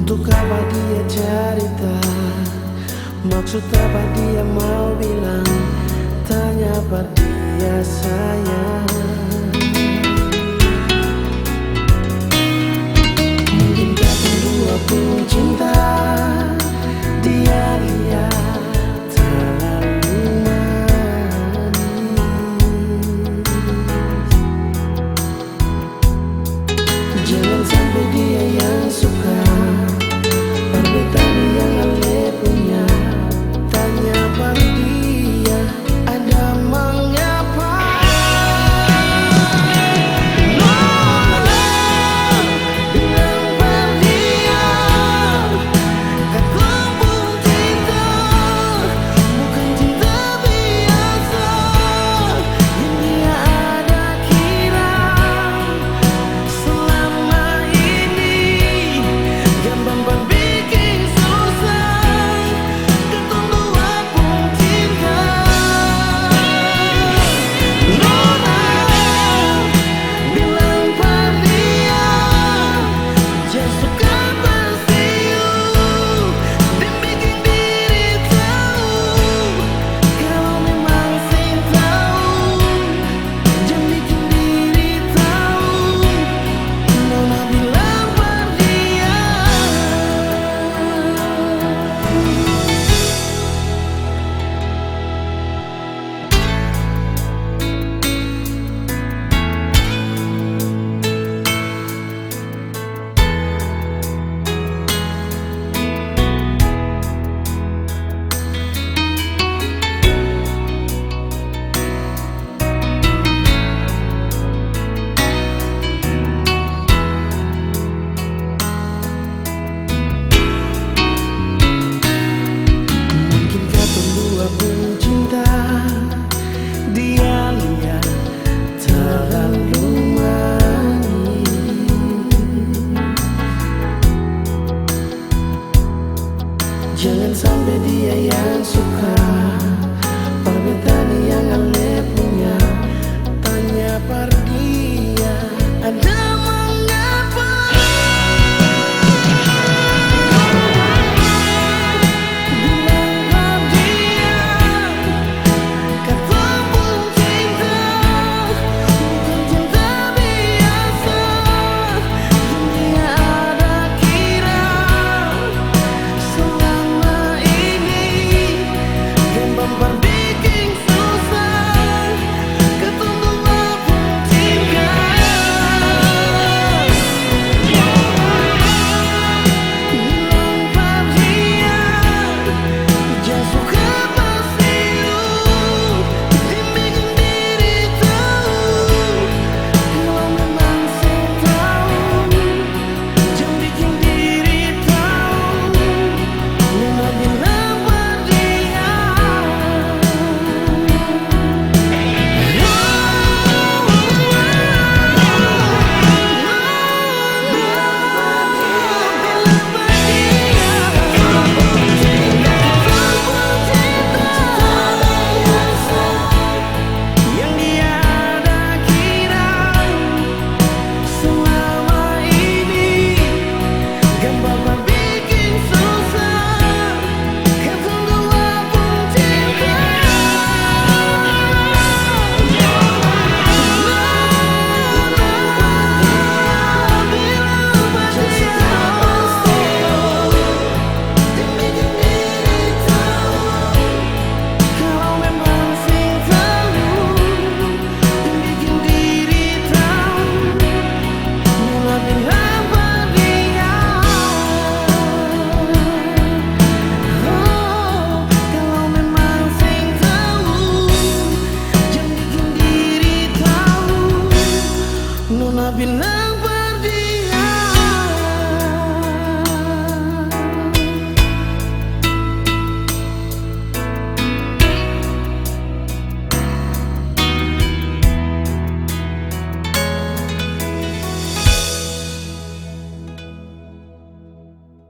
Untuk apa dia cerita? Maksud apa dia mau bilang? Tanya pada dia sayang. Mungkinkah berdua pun cinta? Dia lihat terlalu manis. Jangan sampai dia yang suka perbetaan yang Ale punya. Tanya pada dia, ada mengapa? Bilang pada dia, kata pun cinta bukan cinta biasa yang dia ada kira. Selama ini gampang berbikin susah, ketunduan pun cinta. Nona bilang pada dia, jangan suka tersiu dan bikin diri tahu. Kalau memang sih tahu, jangan bikin diri tahu. Nona bilang pada dia. Mungkinkah berdua pun cinta? Dia lihat terlalu manis. Jangan sampai dia yang suka perbetaan yang Ale punya. Tanya pada dia, ada mengapa? Bilang pada dia, kata pun cinta bukan cinta biasa yang dia ada kira. Selama ini gampang berbikin susah, ketunduan pun cinta. Bilang pada dia, jangan suka tersiu dan bikin diri tahu. Kalau memang sih tahu, jangan bikin diri tahu. Nona bilang pada dia. Yang dia ada kira. Selama ini gampang berbikin susah, ketunduan pun cinta. Bilang pada dia, dan bikin diri tahu. Kalau memang sih tahu, dan bikin diri tahu. Nona bilang pada dia. Kalau memang sih tahu, jangan bikin diri tahu. Nona bilang pada